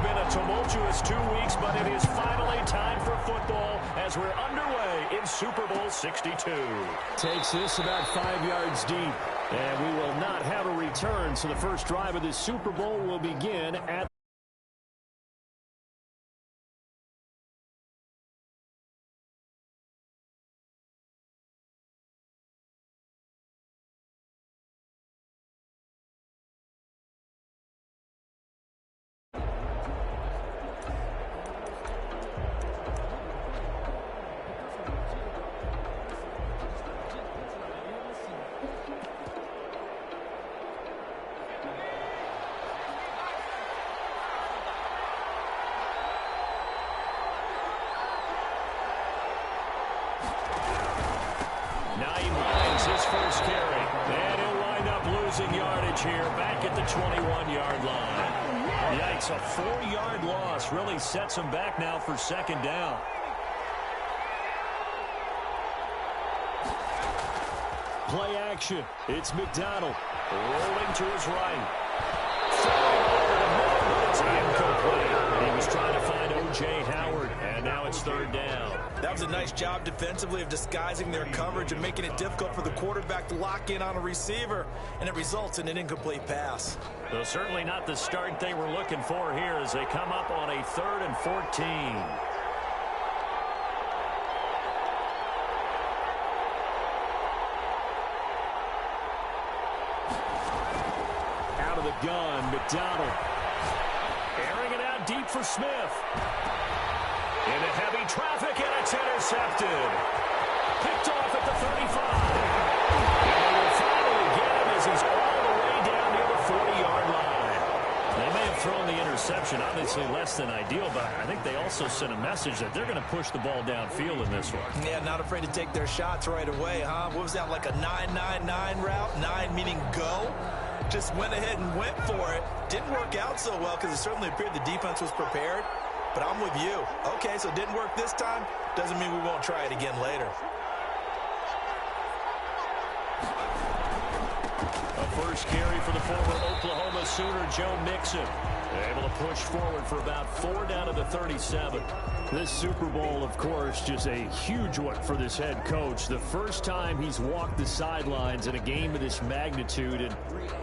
been a tumultuous 2 weeks, but it is finally time for football as we're underway in Super Bowl 62. Takes this about 5 yards deep. And we will not have a return, so the first drive of this Super Bowl will begin at first carry, and he'll wind up losing yardage here back at the 21-yard line. Yikes, a 4-yard loss really sets him back now for second down. Play action. It's McDonald rolling to his right. It's incomplete. He was trying to find O.J. Howard, and now it's third down. That was a nice job defensively of disguising their coverage and making it difficult for the quarterback to lock in on a receiver, and it results in an incomplete pass. Well, certainly not the start they were looking for here as they come up on a 3rd and 14. Out of the gun, McDonald. Airing it out deep for Smith. Into heavy traffic, and it's intercepted. Picked off at the 35. And they will finally get him as he's all the way down near the 40-yard line. They may have thrown the interception, obviously less than ideal, but I think they also sent a message that they're going to push the ball downfield in this one. Yeah, not afraid to take their shots right away, huh? What was that, like a 9-9-9 route? 9 meaning go? Just went ahead and went for it. Didn't work out so well because it certainly appeared the defense was prepared. But I'm with you. Okay, so it didn't work this time. Doesn't mean we won't try it again later. A first carry for the former Oklahoma Sooner, Joe Mixon. Able to push forward for about 4 down to the 37. This Super Bowl, of course, just a huge one for this head coach. The first time he's walked the sidelines in a game of this magnitude. And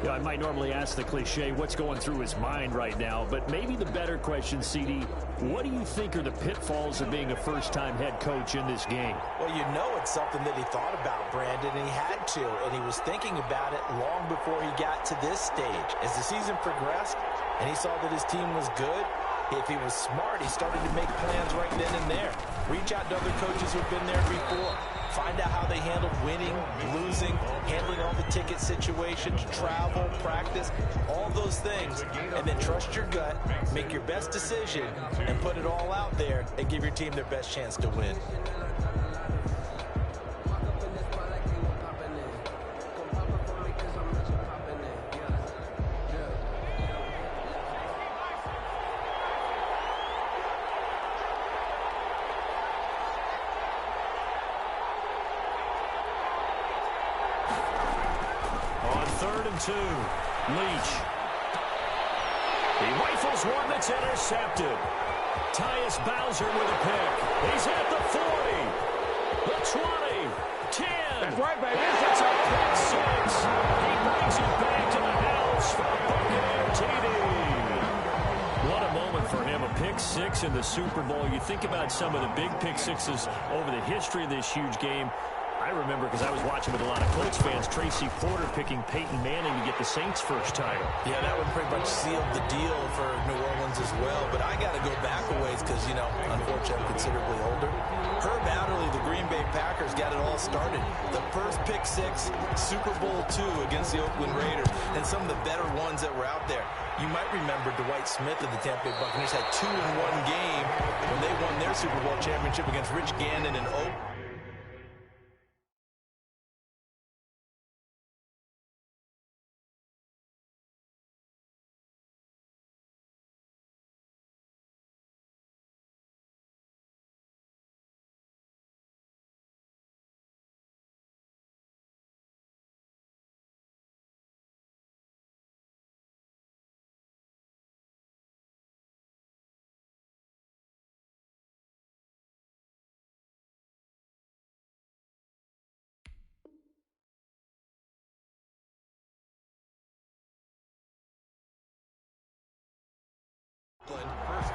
I might normally ask the cliche, what's going through his mind right now? But maybe the better question, CD, what do you think are the pitfalls of being a first-time head coach in this game? Well, you know it's something that he thought about, Brandon, and he had to. And he was thinking about it long before he got to this stage. As the season progressed and he saw that his team was good, if he was smart, he started to make plans right then and there. Reach out to other coaches who've been there before. Find out how they handled winning, losing, handling all the ticket situations, travel, practice, all those things. And then trust your gut, make your best decision, and put it all out there and give your team their best chance to win. Leach. He rifles one that's intercepted. Tyus Bowser with a pick. He's at the 40, the 20, 10. That's right, baby. It's a pick 6. He brings it back to the house for Buccaneer TD. What a moment for him. A pick 6 in the Super Bowl. You think about some of the big pick 6s over the history of this huge game. I remember, because I was watching with a lot of Colts fans, Tracy Porter picking Peyton Manning to get the Saints' first title. Yeah, that would pretty much seal the deal for New Orleans as well. But I got to go back a ways because, you know, unfortunately, I'm considerably older. Herb Adderley, the Green Bay Packers, got it all started. The first pick 6, Super Bowl II against the Oakland Raiders, and some of the better ones that were out there. You might remember Dwight Smith of the Tampa Bay Buccaneers had 2 in one game when they won their Super Bowl championship against Rich Gannon and Oakland.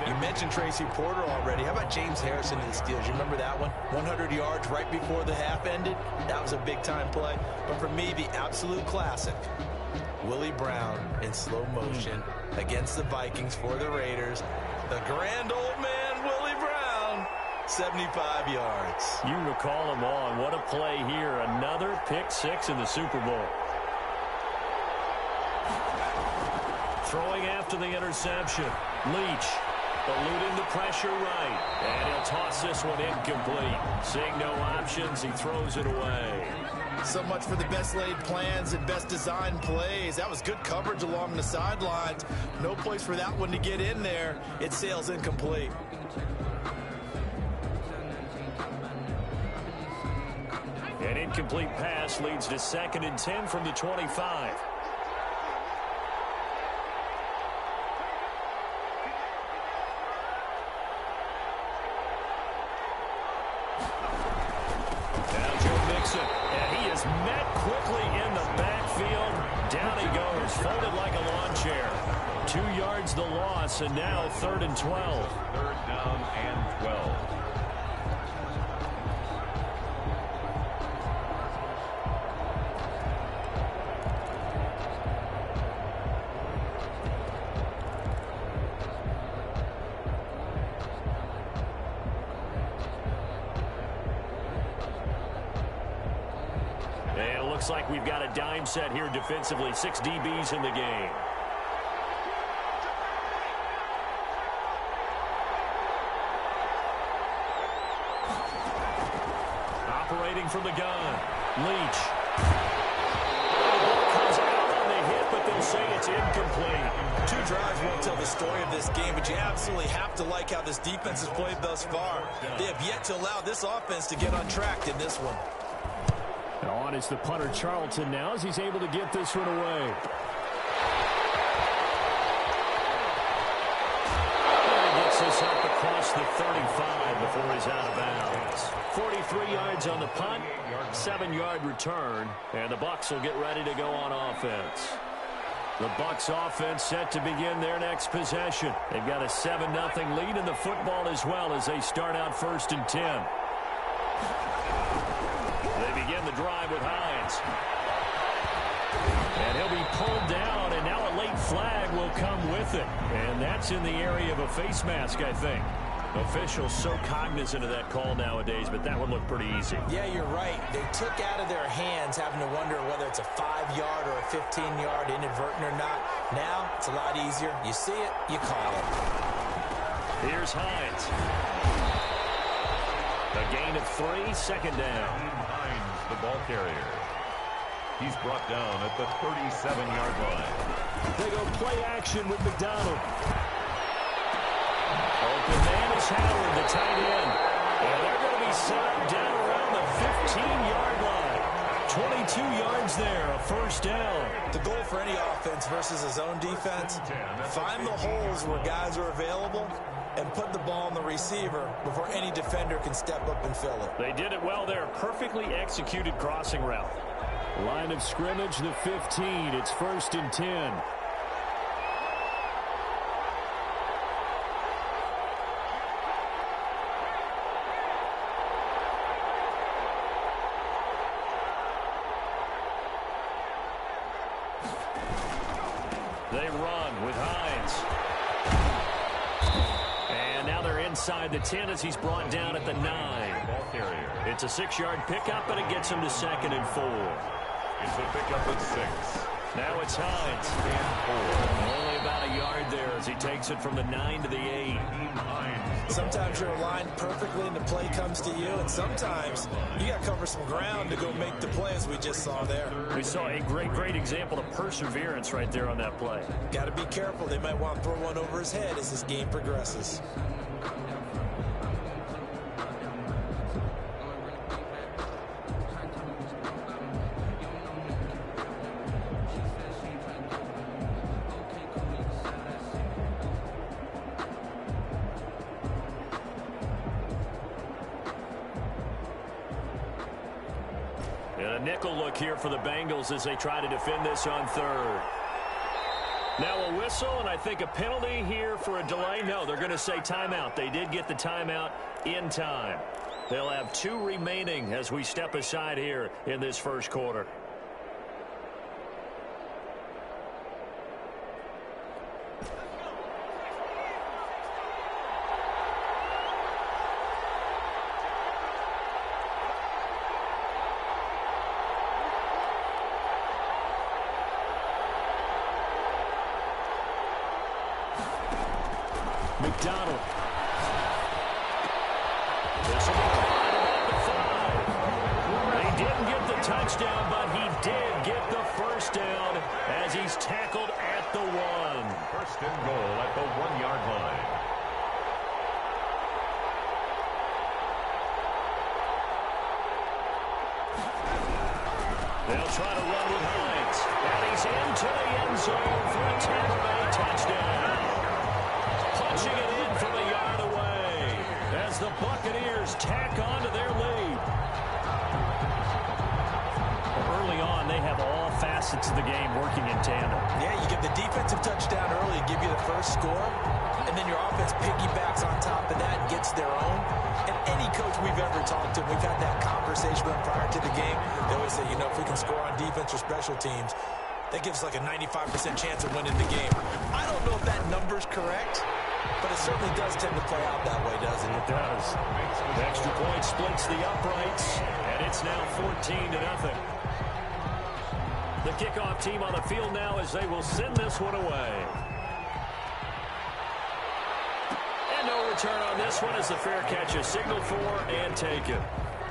You mentioned Tracy Porter already. How about James Harrison in the Steelers? You remember that one? 100 yards right before the half ended. That was a big-time play. But for me, the absolute classic, Willie Brown in slow motion against the Vikings for the Raiders. The grand old man, Willie Brown, 75 yards. You recall them all, and what a play here. Another pick six in the Super Bowl. Throwing after the interception. Leach eluding the pressure right. And he'll toss this one incomplete. Seeing no options, he throws it away. So much for the best laid plans and best designed plays. That was good coverage along the sidelines. No place for that one to get in there. It sails incomplete. An incomplete pass leads to 2nd and 10 from the 25. And he is met quickly in the backfield. Down he goes, folded like a lawn chair. 2 yards the loss, and now 3rd and 12. 3rd down and 12. Looks like we've got a dime set here defensively. 6 DBs in the game. Operating from the gun. Leach. Comes out on the hit, but they'll say it's incomplete. 2 drives won't tell the story of this game, but you absolutely have to like how this defense has played thus far. They have yet to allow this offense to get untracked in this one. On is the punter Charlton now as he's able to get this one away. And he gets this up across the 35 before he's out of bounds. 43 yards on the punt, 7-yard return, and the Bucs will get ready to go on offense. The Bucs offense set to begin their next possession. They've got a 7-0 lead in the football as well as they start out 1st and 10. They begin the drive with Hines. And he'll be pulled down, and now a late flag will come with it. And that's in the area of a face mask, I think. Officials so cognizant of that call nowadays, but that one looked pretty easy. Yeah, you're right. They took out of their hands having to wonder whether it's a 5-yard or a 15-yard inadvertent or not. Now, it's a lot easier. You see it, you call it. Here's Hines. A gain of 3, 2nd down. Hines, the ball carrier. He's brought down at the 37-yard line. They go play action with McDonald. Open man is Howard, the tight end. And they're going to be set up down around the 15-yard line. 22 yards there, a 1st down. The goal for any offense versus a zone defense, find the holes where guys are available and put the ball on the receiver before any defender can step up and fill it. They did it well there. Perfectly executed crossing route. Line of scrimmage, the 15. It's 1st and 10. They run with Hines. And now they're inside the 10 as he's brought down at the 9. Ball carrier. It's a 6-yard pickup, and it gets him to 2nd and 4. It's a pickup at 6. Now it's Hines. And 4. Only about a yard there as he takes it from the 9 to the 8. Sometimes you're aligned perfectly and the play comes to you, and sometimes you got to cover some ground to go make the play, as we just saw there. We saw a great example of perseverance right there on that play. Got to be careful. They might want to throw one over his head as this game progresses. And a nickel look here for the Bengals as they try to defend this on 3rd. Now a whistle, and I think a penalty here for a delay. No, they're going to say timeout. They did get the timeout in time. They'll have 2 remaining as we step aside here in this first quarter. McDonald. This will be caught about the 5. They didn't get the touchdown, but he did get the first down as he's tackled at the 1. First and goal at the 1-yard line. They'll try to run with Hines. And he's into the end zone for a Tampa Bay touchdown. Punching it in from a yard away as the Buccaneers tack on to their lead. Early on, they have all facets of the game working in tandem. Yeah, you give the defensive touchdown early, give you the first score, and then your offense piggybacks on top of that and gets their own. And any coach we've ever talked to, we've had that conversation with them prior to the game. They always say, if we can score on defense or special teams, that gives like a 95% chance of winning the game. I don't know if that number's correct, but it certainly does tend to play out that way, doesn't it? It does. The extra point splits the uprights, and it's now 14-0. The kickoff team on the field now as they will send this one away. And no return on this one as the fair catch is signaled for and taken.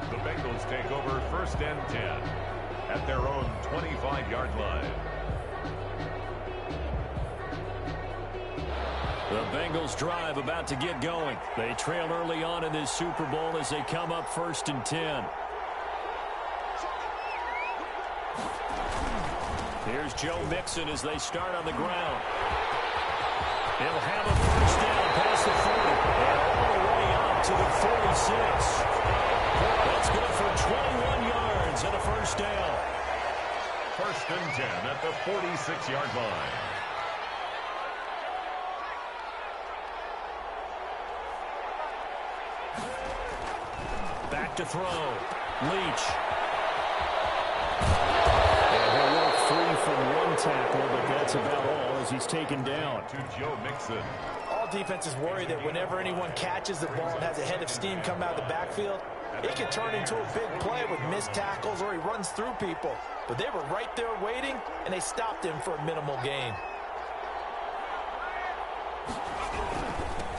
The Bengals take over first and 10 at their own 25-yard line. The Bengals drive about to get going. They trail early on in this Super Bowl as they come up first and 10. Here's Joe Mixon as they start on the ground. He'll have a first down past the 40 and all the way up to the 46. That's good for 21 yards and a first down. First and 10 at the 46-yard line. Back to throw. Leach. And he'll walk free from one tackle, but that's about all as he's taken down. To Joe Mixon. All defenses worry that whenever anyone catches the ball and has a head of steam come out of the backfield, it can turn into a big play with missed tackles or he runs through people. But they were right there waiting, and they stopped him for a minimal gain.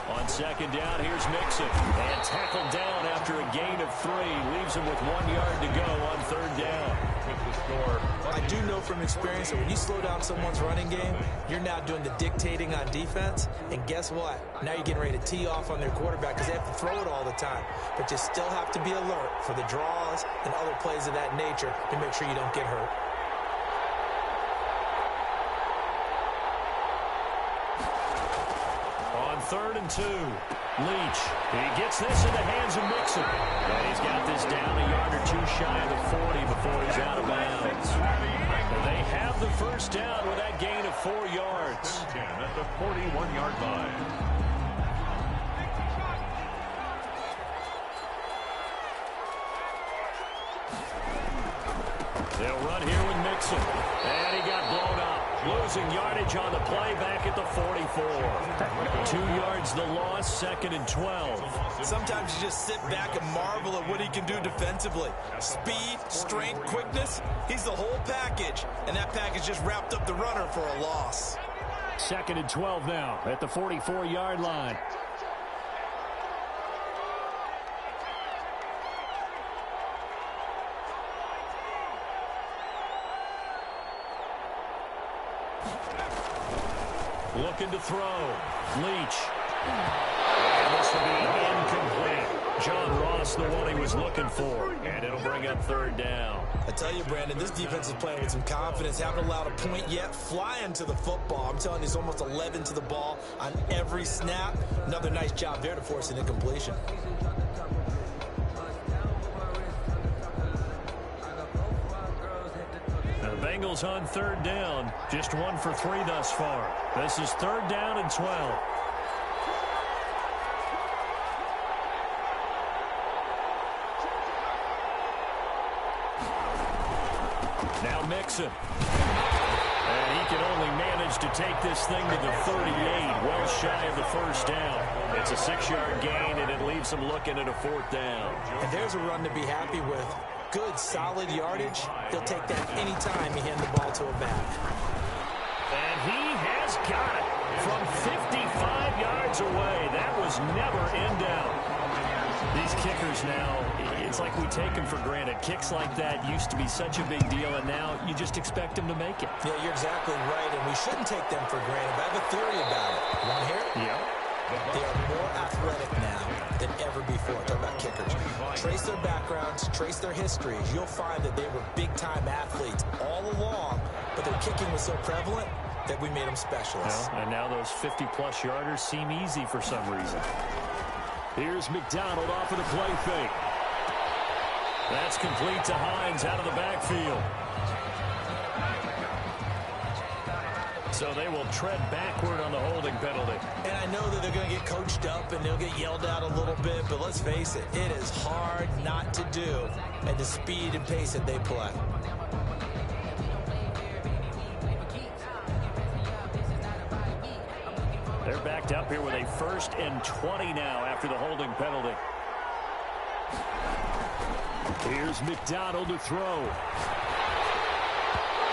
On second down, here's Mixon. And tackled down after a gain of 3. Leaves him with 1 yard to go on third down. With the score. I do know from experience that when you slow down someone's running game, you're now doing the dictating on defense. And guess what? Now you're getting ready to tee off on their quarterback because they have to throw it all the time. But you still have to be alert for the draws and other plays of that nature to make sure you don't get hurt. On third and 2, Leach. He gets this in the hands of Mixon. And he's got this down a yard or 2 shy of the 40 before he's out of bounds. And they have the first down with that gain of 4 yards. 10 at the 41-yard line. They'll run here with Mixon. And he got blown up. Losing yardage on the play back at the 44. 2 yards the loss, second and 12. Sometimes you just sit back and marvel at what he can do defensively. Speed, strength, quickness, he's the whole package. And that package just wrapped up the runner for a loss. Second and 12 now at the 44-yard line. Looking to throw. Leach. And this will be incomplete. John Ross, the one he was looking for. And it'll bring up third down. I tell you, Brandon, this defense is playing with some confidence. Haven't allowed a point yet. Flying to the football. I'm telling you, it's almost 11 to the ball on every snap. Another nice job there to force an incompletion. Now, the Bengals on third down. Just 1 for 3 thus far. This is third down and 12. Now Mixon. And he can only manage to take this thing to the 38, well shy of the first down. It's a 6-yard gain, and it leaves him looking at a 4th down. And there's a run to be happy with. Good, solid yardage. They'll take that anytime you hand the ball to a back. And he has got it from 55 yards away. That was never in doubt. These kickers now, it's like we take them for granted. Kicks like that used to be such a big deal, and now you just expect them to make it. Yeah, you're exactly right, and we shouldn't take them for granted. But I have a theory about it. You want to hear it? Yeah. They are more athletic now than ever before. Talk about kickers. Trace their backgrounds, trace their histories. You'll find that they were big-time athletes all along, but their kicking was so prevalent that we made them specialists. Well, and now those 50-plus yarders seem easy for some reason. Here's McDonald off of the play fake. That's complete to Hines out of the backfield. So they will tread backward on the holding penalty. And I know that they're going to get coached up and they'll get yelled at a little bit, but let's face it, it is hard not to do at the speed and pace that they play. They're backed up here with a 1st and 20 now after the holding penalty. Here's McDonald to throw.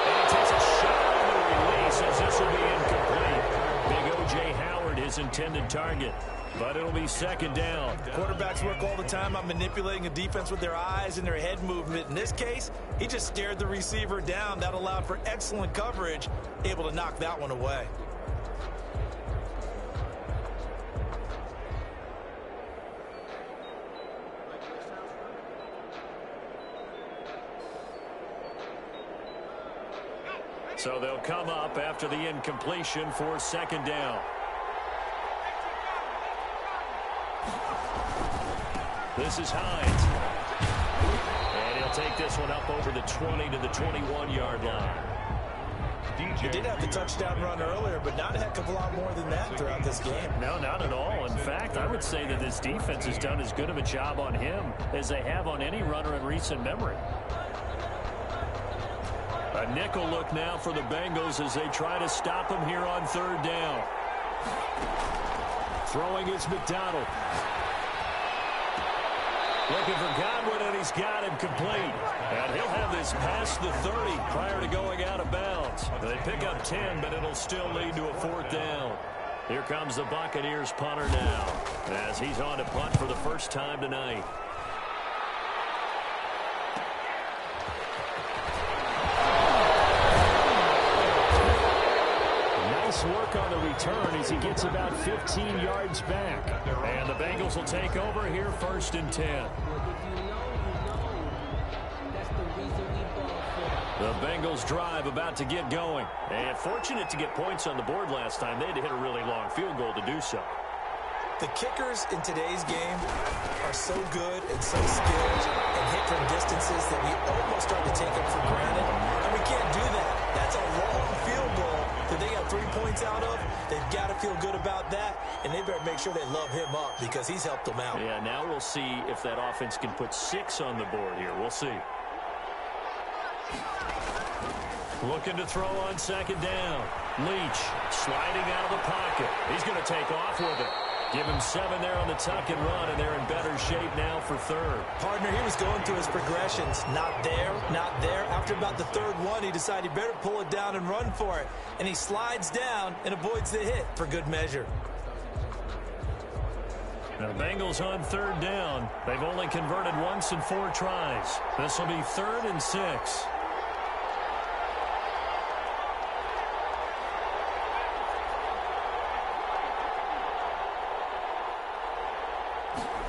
And he takes a shot on the release as this will be incomplete. Big O.J. Howard, his intended target. But it'll be 2nd down. Quarterbacks work all the time on manipulating a defense with their eyes and their head movement. In this case, he just stared the receiver down. That allowed for excellent coverage, able to knock that one away. So they'll come up after the incompletion for 2nd down. This is Hines. And he'll take this one up over the 20 to the 21-yard line. He did have the touchdown run earlier, but not a heck of a lot more than that throughout this game. No, not at all. In fact, I would say that this defense has done as good of a job on him as they have on any runner in recent memory. A nickel look now for the Bengals as they try to stop him here on 3rd down. Throwing is McDonald. Looking for Godwin, and he's got him complete. And he'll have this past the 30 prior to going out of bounds. They pick up 10, but it'll still lead to a 4th down. Here comes the Buccaneers punter now as he's on to punt for the first time tonight. Nice work on the return as he gets about 15 yards back. And the Bengals will take over here 1st and 10. The Bengals drive about to get going. And fortunate to get points on the board last time. They had to hit a really long field goal to do so. The kickers in today's game are so good and so skilled and hit from distances that we almost start to take them for granted. And we can't do that. That's a long field goal that they got 3 points out of. They've got to feel good about that, and they better make sure they love him up because he's helped them out. Yeah, now we'll see if that offense can put 6 on the board here. We'll see. Looking to throw on 2nd down. Leach sliding out of the pocket. He's going to take off with it. Give him 7 there on the tuck and run, and they're in better shape now for 3rd. Partner, he was going through his progressions. Not there, not there. After about the 3rd one, he decided he better pull it down and run for it. And he slides down and avoids the hit for good measure. Now the Bengals on 3rd down. They've only converted once in 4 tries. This will be 3rd and 6.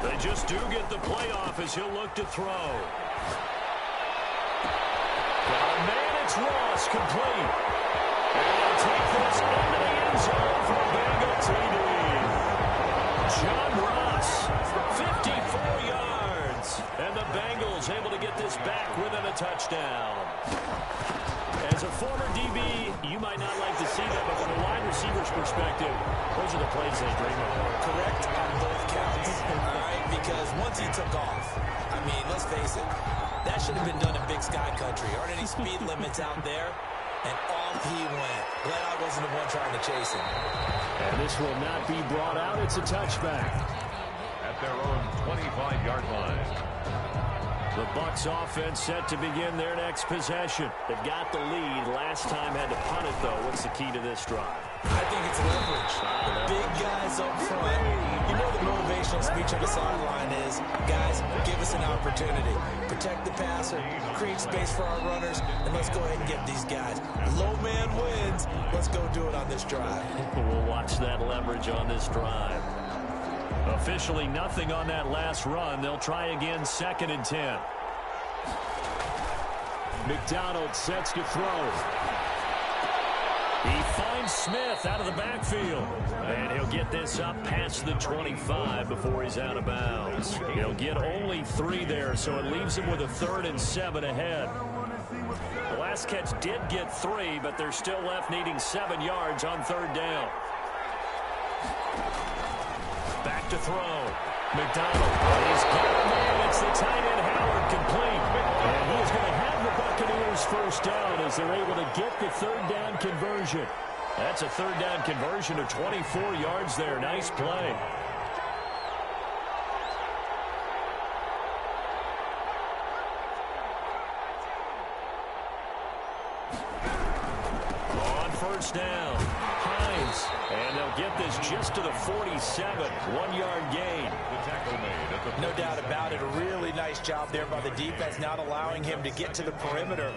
They just do get the playoff as he'll look to throw. Got a man, it's Ross, complete. And they'll take this into the end zone for a Bengal TD. John Ross, 54 yards. And the Bengals able to get this back within a touchdown. As a receiver's perspective, those are the plays they dream of. Correct on both counts, all right? Because once he took off, I mean, let's face it, that should have been done in Big Sky Country. Aren't any speed limits out there? And off he went. Glad I wasn't the one trying to chase him. And this will not be brought out. It's a touchback. At their own 25-yard line. The Bucs offense set to begin their next possession. They've got the lead. Last time had to punt it, though. What's the key to this drive? I think it's leverage. The big guys up front. You know the motivational speech on the sideline is, guys, give us an opportunity. Protect the passer, create space for our runners, and let's go ahead and get these guys. Low man wins. Let's go do it on this drive. We'll watch that leverage on this drive. Officially nothing on that last run. They'll try again, 2nd and 10. McDonald sets to throw. He finds Smith out of the backfield. And he'll get this up past the 25 before he's out of bounds. He'll get only 3 there, so it leaves him with a 3rd and 7 ahead. The last catch did get 3, but they're still left needing 7 yards on 3rd down. Back to throw. McDonald. He's got a man. It's the tight end Howard complete. And he's going to have the Buccaneers first down as they're able to get the 3rd down conversion. That's a 3rd down conversion of 24 yards there. Nice play. On first down. Hines. And they'll get this just to the 47. 1-yard gain. The tackle made at the No doubt about it. A really nice job there by the defense, not allowing him to get to the perimeter.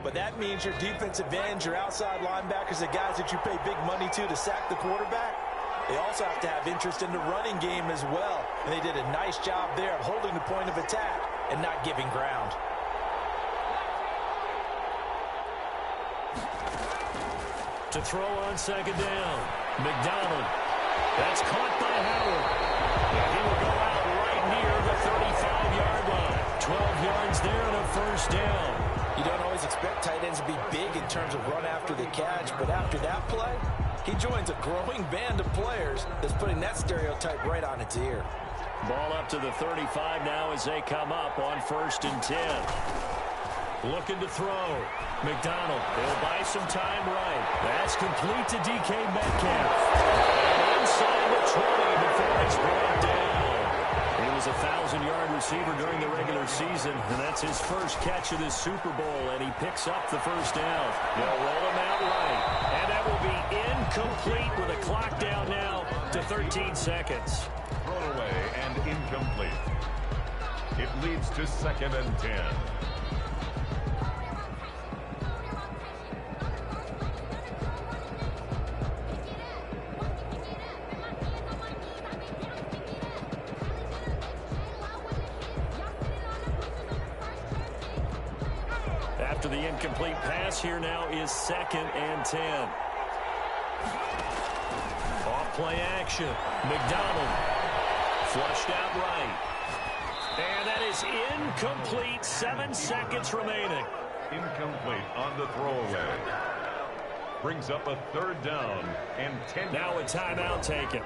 But that means your defensive ends, your outside linebackers, the guys that you pay big money to sack the quarterback, they also have to have interest in the running game as well. And they did a nice job there of holding the point of attack and not giving ground. To throw on 2nd down. McDonald. That's caught by Howard. And he will go out right near the 35-yard line. 12 yards there and a first down. You don't always expect tight ends to be big in terms of run after the catch, but after that play, he joins a growing band of players that's putting that stereotype right on its ear. Ball up to the 35 now as they come up on 1st and 10. Looking to throw. McDonald. They'll buy some time right. That's complete to DK Metcalf. And inside the 20 before he's brought down. He was a 1,000-yard receiver during the regular season, and that's his first catch of this Super Bowl, and he picks up the first down. They'll roll him out right. And that will be incomplete with a clock down now to 13 seconds. thrown away and incomplete. It leads to 2nd and 10. After the incomplete pass, here now is 2nd and 10. Off play action. McDonald flushed out right. And that is incomplete. 7 seconds remaining. Incomplete on the throwaway. Brings up a 3rd down and 10. Now a timeout taken.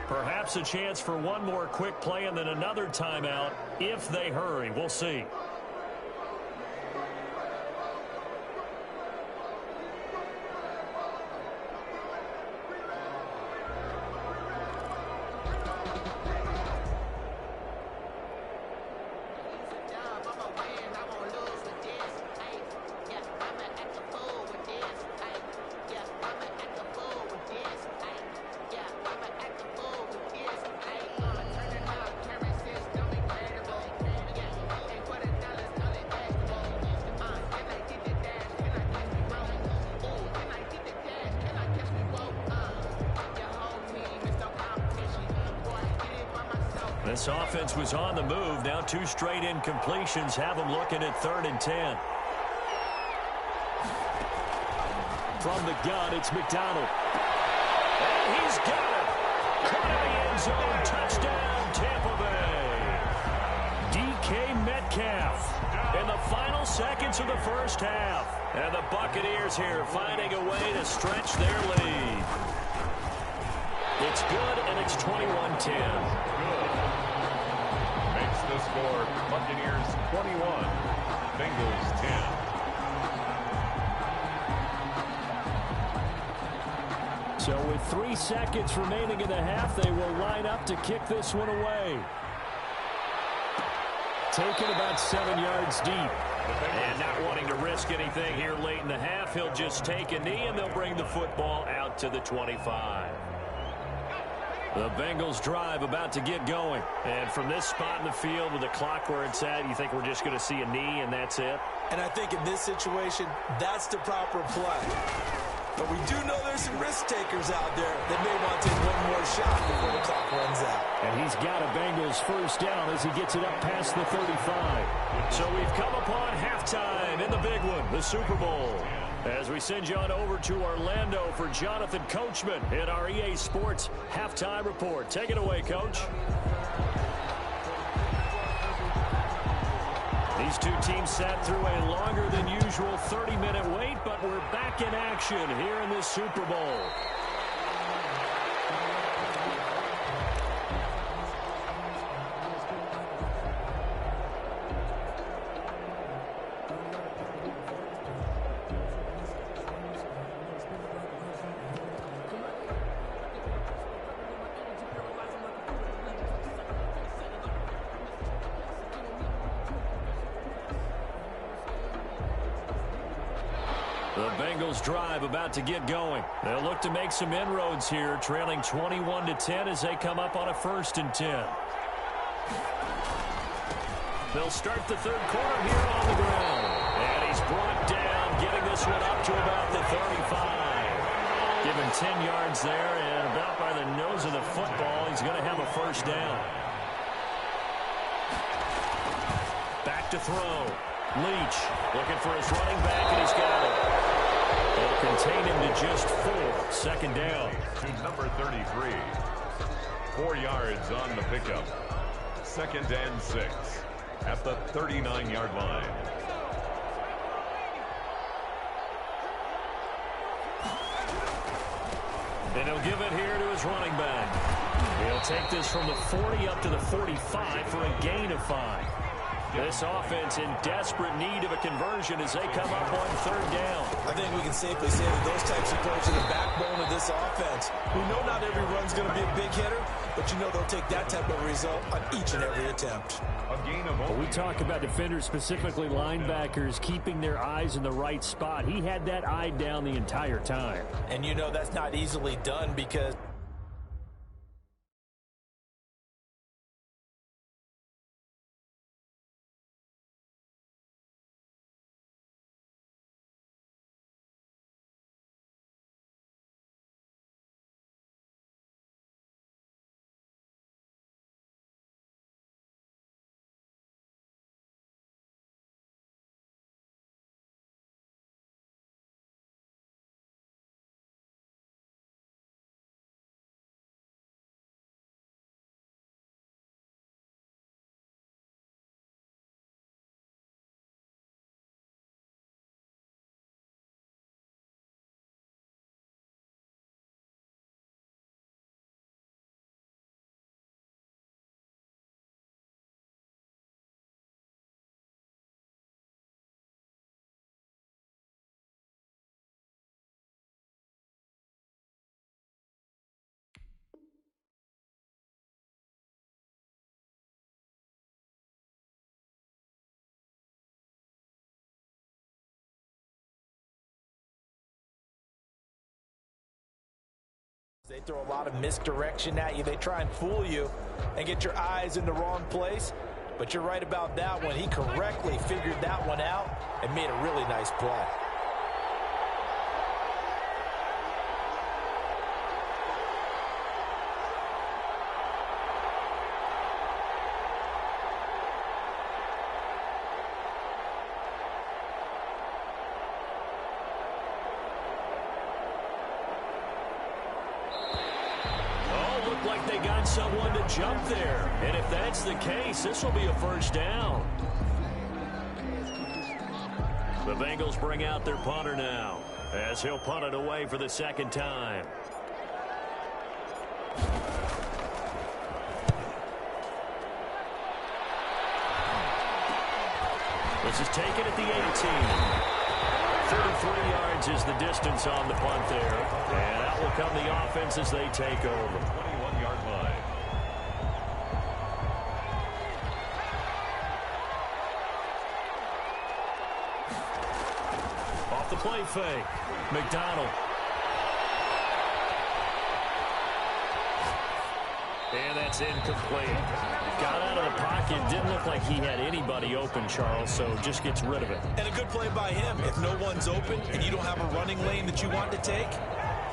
Perhaps a chance for one more quick play and then another timeout if they hurry. We'll see. This offense was on the move. Now 2 straight incompletions have them looking at 3rd and 10. From the gun, it's McDonald. And he's got it. Caught in the end zone. Touchdown, Tampa Bay. DK Metcalf in the final seconds of the first half. And the Buccaneers here finding a way to stretch their lead. It's 21-10. Good. Makes the score Buccaneers 21, Bengals 10. So with 3 seconds remaining in the half, they will line up to kick this one away. Taken about 7 yards deep. And not wanting to risk anything here late in the half, he'll just take a knee, and they'll bring the football out to the 25. The Bengals drive about to get going. And from this spot in the field with the clock where it's at, you think we're just going to see a knee and that's it? And I think in this situation, that's the proper play. But we do know there's some risk takers out there that may want to take one more shot before the clock runs out. And he's got a Bengals first down as he gets it up past the 35. So we've come upon halftime in the big one, the Super Bowl. As we send you on over to Orlando for Jonathan Coachman in our EA Sports Halftime Report. Take it away, Coach. These two teams sat through a longer than usual 30-minute wait, but we're back in action here in this Super Bowl. The Bengals drive about to get going. They'll look to make some inroads here, trailing 21-10 as they come up on a 1st and 10. They'll start the third quarter here on the ground. And he's brought down, getting this one up to about the 35. Given 10 yards there and about by the nose of the football, he's going to have a first down. Back to throw. Leach looking for his running back, and he's got it. They'll contain him to just 4. 2nd down. To number 33. 4 yards on the pickup. 2nd and 6 at the 39-yard line. And he'll give it here to his running back. He'll take this from the 40 up to the 45 for a gain of 5. This offense in desperate need of a conversion as they come up on 3rd down. I think we can safely say that those types of plays are the backbone of this offense. We know not every run's going to be a big hitter, but you know they'll take that type of result on each and every attempt. A gain of we talk about defenders, specifically linebackers, keeping their eyes in the right spot. He had that eye down the entire time. And you know that's not easily done because they throw a lot of misdirection at you. They try and fool you and get your eyes in the wrong place. But you're right about that one. He correctly figured that one out and made a really nice play. Like they got someone to jump there. And if that's the case, this will be a first down. The Bengals bring out their punter now as he'll punt it away for the 2nd time. This is taken at the 18. 33 yards is the distance on the punt there. And out will come the offense as they take over. 21-yard line. Off the play fake. McDonald. And that's incomplete. Got out of the pocket. Didn't look like he had anybody open, Charles, so just gets rid of it. And a good play by him. If no one's open and you don't have a running lane that you want to take,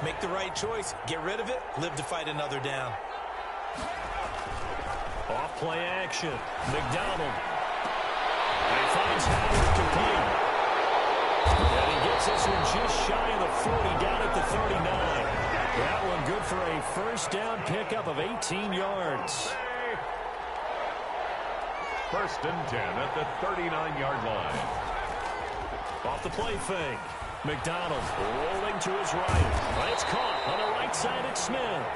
make the right choice. Get rid of it. Live to fight another down. Off play action. McDonald. And he finds Howard complete. And he gets this one just shy of the 40 down at the 39. That one good for a first down pickup of 18 yards. First and 10 at the 39-yard line. Off the play fake. McDonald rolling to his right. It's caught on the right side at Smith.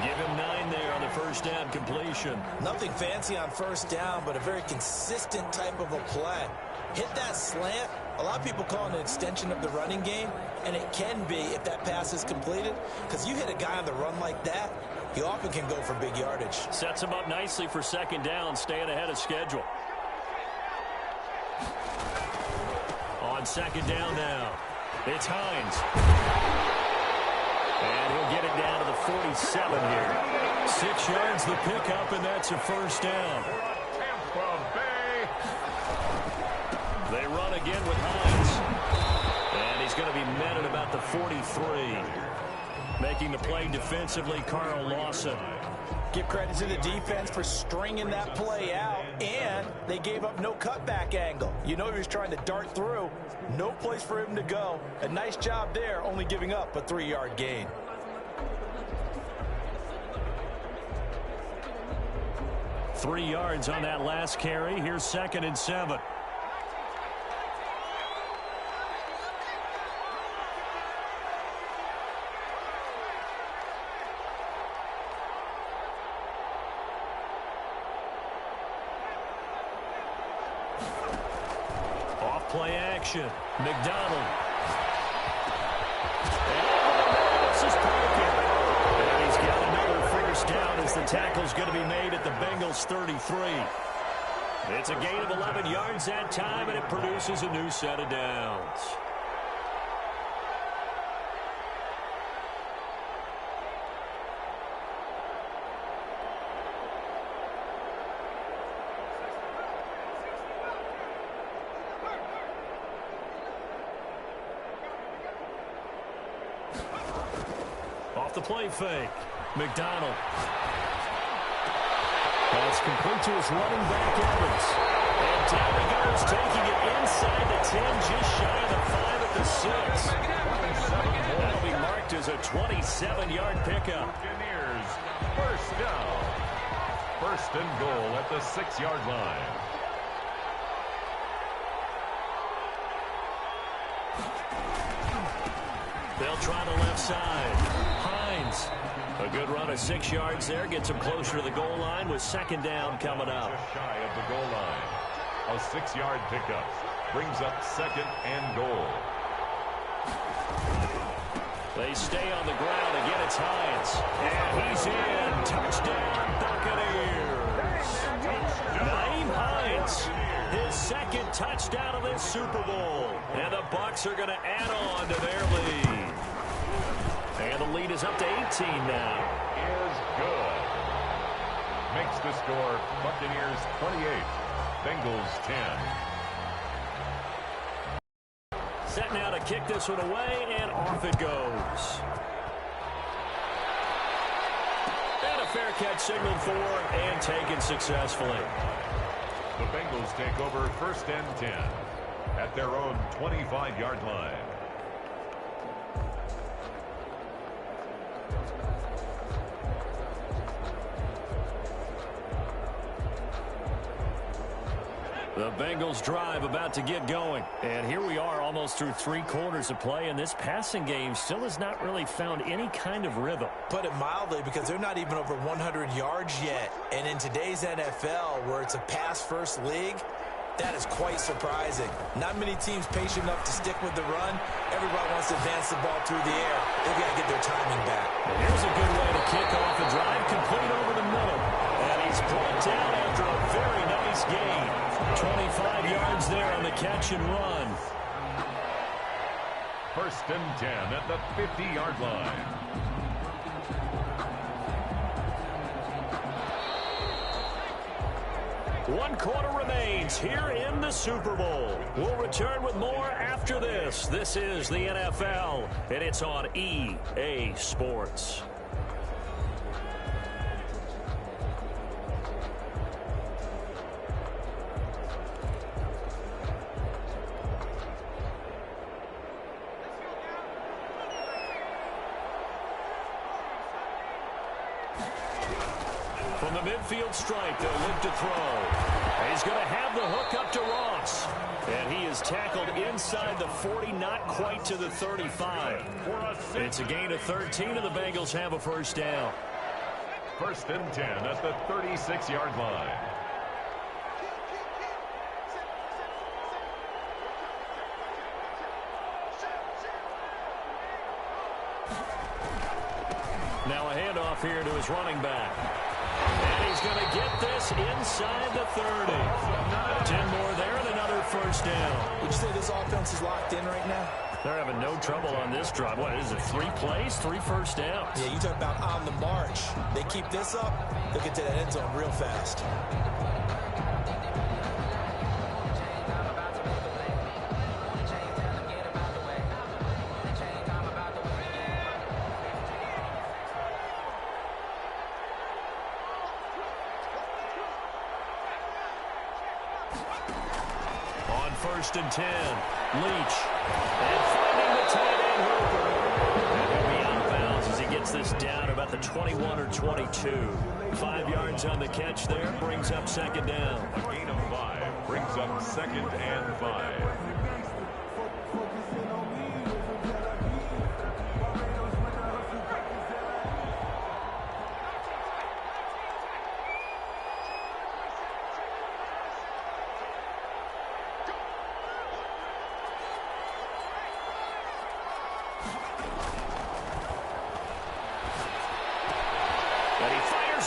Give him 9 there on the first down completion. Nothing fancy on first down, but a very consistent type of a play. Hit that slant. A lot of people call it an extension of the running game, and it can be if that pass is completed, because you hit a guy on the run like that, he often can go for big yardage. Sets him up nicely for second down, staying ahead of schedule. On second down now, it's Hines. And he'll get it down to the 47 here. 6 yards the pickup, and that's a first down. Tampa Bay. They run again with Hines. And he's going to be met at about the 43. Making the play defensively, Carl Lawson. Give credit to the defense for stringing that play out, and they gave up no cutback angle. You know he was trying to dart through. No place for him to go. A nice job there, only giving up a 3-yard gain. Three yards on that last carry. Here's second and 7. Play action. McDonald. And this is broken. And he's got another first down as the tackle's going to be made at the Bengals 33. It's a gain of 11 yards that time, and it produces a new set of downs. The play fake. McDonald. That's complete to his running back, Evans. And down he goes, taking it inside the 10, just shy of the 5 at the 6. That'll be marked as a 27-yard pickup. Buccaneers, first down. First and goal at the 6-yard line. They'll try the left side. Hines. A good run of 6 yards there. Gets him closer to the goal line with second down coming up. Just shy of the goal line. A 6-yard pickup. Brings up second and goal. They stay on the ground. Again, it's Hines. And he's in. Touchdown, Buccaneers. Nyheim Hines. His second touchdown of this Super Bowl. And the Bucs are going to add on to their lead. And the lead is up to 18 now. Is good. Makes the score Buccaneers 28, Bengals 10. Set now to kick this one away, and off it goes. And a fair catch signaled for and taken successfully. The Bengals take over first and 10 at their own 25-yard line. The Bengals drive about to get going. And here we are almost through 3 quarters of play, and this passing game still has not really found any kind of rhythm. Put it mildly, because they're not even over 100 yards yet. And in today's NFL, where it's a pass-first league, That is quite surprising. Not many teams patient enough to stick with the run. Everybody wants to advance the ball through the air. They've got to get their timing back. And here's a good way to kick off a drive, complete over the middle. And he's brought down after a very nice gain. 25 yards there on the catch and run. First and 10 at the 50-yard line. One quarter remains here in the Super Bowl. We'll return with more after this. This is the NFL, and it's on EA Sports. From the midfield stripe, they'll look to throw. And he's going to have the hook up to Ross. And he is tackled inside the 40, not quite to the 35. It's a gain of 13, and the Bengals have a first down. First and 10 at the 36-yard line. Now a handoff here to his running back. And he's going to get this inside the 30. 10 more there and another first down. Would you say this offense is locked in right now? They're having no trouble on this drive. What is it, 3 plays, 3 first downs? Yeah, you talk about on the march. They keep this up, they'll get to that end zone real fast. First and 10. Leach. And finding the tight end Hooper. And he'll be out of bounds as he gets this down about the 21 or 22. 5 yards on the catch there. Brings up second down. A gain of 5 brings up second and 5.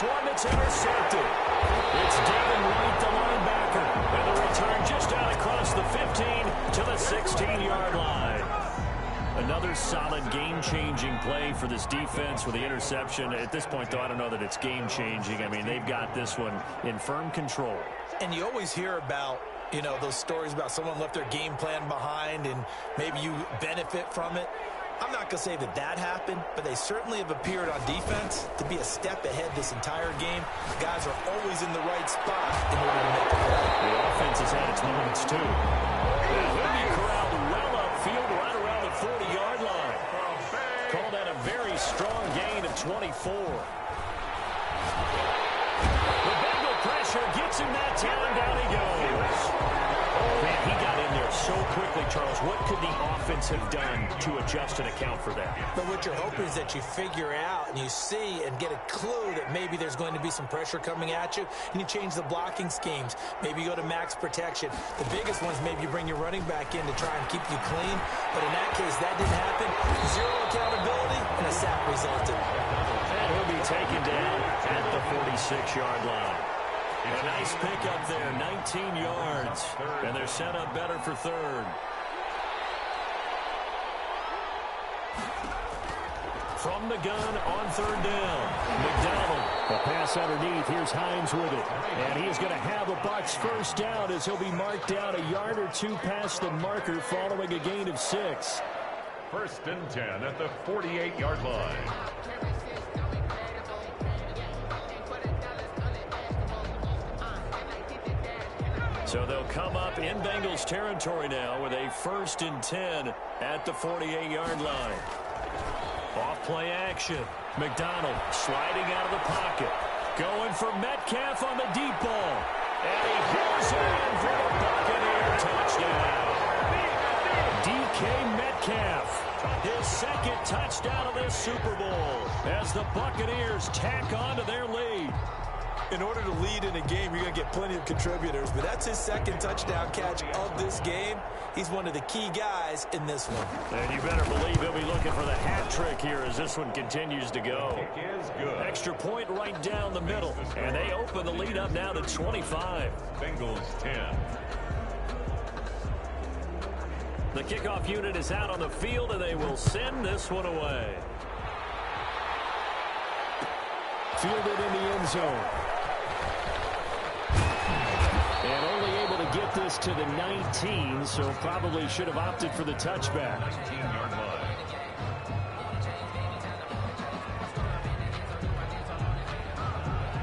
One that's intercepted. It's Devin White, the linebacker. And the return just out across the 15 to the 16-yard line. Another solid game-changing play for this defense with the interception. At this point, though, I don't know that it's game-changing. I mean, they've got this one in firm control. And you always hear about, you know, those stories about someone left their game plan behind and maybe you benefit from it. I'm not going to say that that happened, but they certainly have appeared on defense to be a step ahead this entire game. Guys are always in the right spot in order to make a play. The offense has had its moments, too. And he'll be corralled well upfield right around the 40-yard line. Call that a very strong gain of 24. The Bengal pressure gets him that time. Down he goes. Man, he got in there so quickly, Charles. What could the offense have done to adjust and account for that? But what you're hoping is that you figure out and you see and get a clue that maybe there's going to be some pressure coming at you, and you change the blocking schemes. Maybe you go to max protection. The biggest ones, maybe you bring your running back in to try and keep you clean. But in that case, that didn't happen. Zero accountability, and a sack resulted. And he'll be taken down at the 46-yard line. A nice pickup there, 19 yards. And they're set up better for third. From the gun on third down, McDonald. A pass underneath. Here's Hines with it. And he is going to have a Bucs first down as he'll be marked down a yard or two past the marker following a gain of 6. First and 10 at the 48-yard line. So they'll come up in Bengals territory now with a first and 10 at the 48-yard line. Off play action. McDonald sliding out of the pocket. Going for Metcalf on the deep ball. And he hits it in for the Buccaneer touchdown. DK Metcalf, his second touchdown of this Super Bowl as the Buccaneers tack on to their lead. In order to lead in a game, you're going to get plenty of contributors, but that's his second touchdown catch of this game. He's one of the key guys in this one. And you better believe he'll be looking for the hat trick here as this one continues to go. Kick is good. Extra point right down the middle, and they open the lead up now to 25. Bengals 10. The kickoff unit is out on the field, and they will send this one away. Fielded in the end zone. And only able to get this to the 19, so probably should have opted for the touchback. 19-yard line.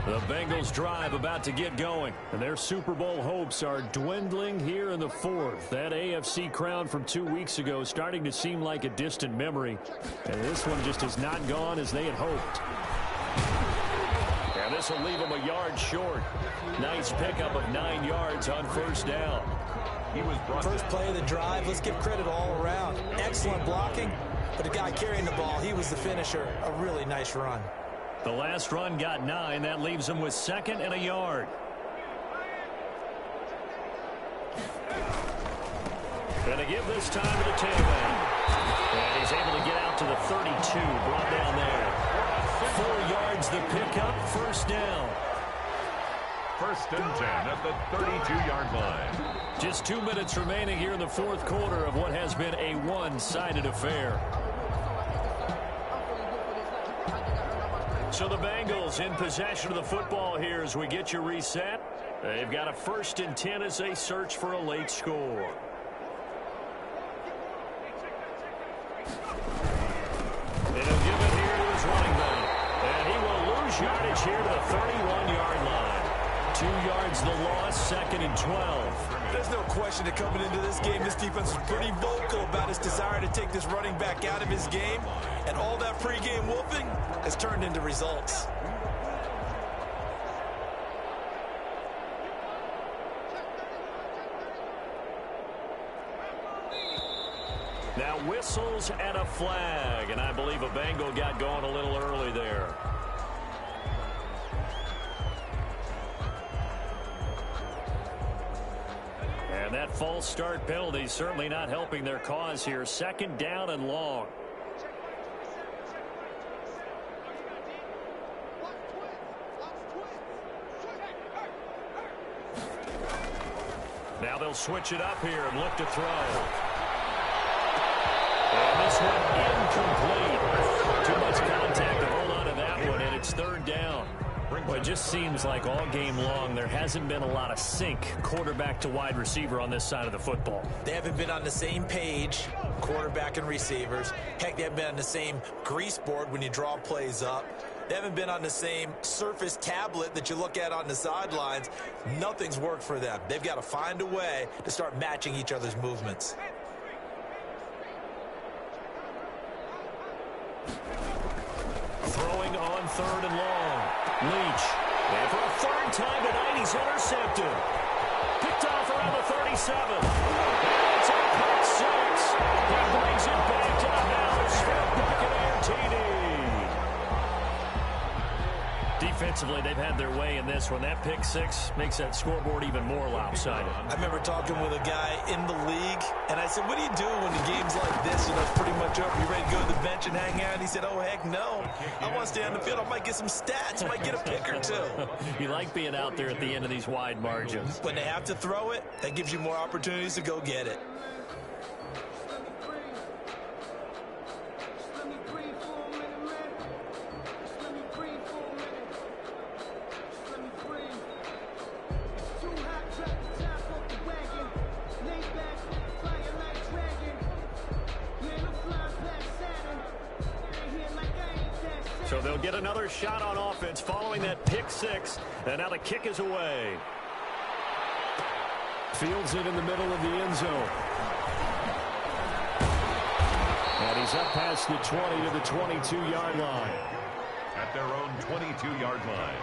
The Bengals drive about to get going, and their Super Bowl hopes are dwindling here in the fourth. That AFC crown from 2 weeks ago starting to seem like a distant memory, and this one just has not gone as they had hoped. And this will leave them a yard short. Nice pickup of 9 yards on first down. He was brought First play of the drive, let's give credit all around. Excellent blocking, but the guy carrying the ball, he was the finisher. A really nice run. The last run got 9. That leaves them with 2nd and a yard. And to give this time to the tailback. And he's able to get out to the 32, brought down there. 4 yards the pickup, first down. First and 10 at the 32-yard line. Just 2 minutes remaining here in the fourth quarter of what has been a one-sided affair. So the Bengals in possession of the football here as we get you reset. They've got a 1st and 10 as they search for a late score. And he'll give it here to his running back. And he will lose yardage here to the 31-yard line. 2 yards the loss, 2nd and 12. There's no question that coming into this game, this defense was pretty vocal about his desire to take this running back out of his game. And all that pregame whooping has turned into results. Now whistles and a flag, and I believe a Bengal got going a little early there. And that false start penalty certainly not helping their cause here. 2nd down and long. Now they'll switch it up here and look to throw. And this one incomplete. Too much contact to hold on to that one, and it's 3rd down. Well, it just seems like all game long there hasn't been a lot of sync quarterback to wide receiver on this side of the football. They haven't been on the same page, quarterback and receivers. Heck, they haven't been on the same grease board when you draw plays up. They haven't been on the same surface tablet that you look at on the sidelines. Nothing's worked for them. They've got to find a way to start matching each other's movements. Throwing on 3rd and long. Leach. And for a 3rd time tonight, he's intercepted. Picked off around the 37. And it's a pick 6. He brings it back to the house for a Buccaneer TD. Defensively, they've had their way in this one. That pick 6 makes that scoreboard even more lopsided. I remember talking with a guy in the league, and I said, what do you do when the game's like this? You know, it's pretty much over. You ready to go to the bench and hang out? And he said, oh, heck no. I want to stay on the field. I might get some stats. I might get a pick or 2. You like being out there at the end of these wide margins. When they have to throw it, that gives you more opportunities to go get it. So they'll get another shot on offense following that pick 6. And now the kick is away. Fields it in the middle of the end zone. And he's up past the 20 to the 22-yard line. At their own 22-yard line.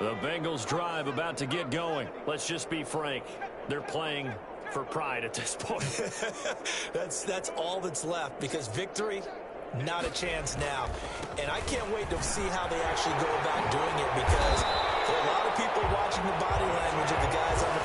The Bengals drive about to get going. Let's just be frank. They're playing for pride at this point. That's all that's left, because victory, not a chance now. And I can't wait to see how they actually go about doing it, because there are a lot of people watching the body language of the guys on the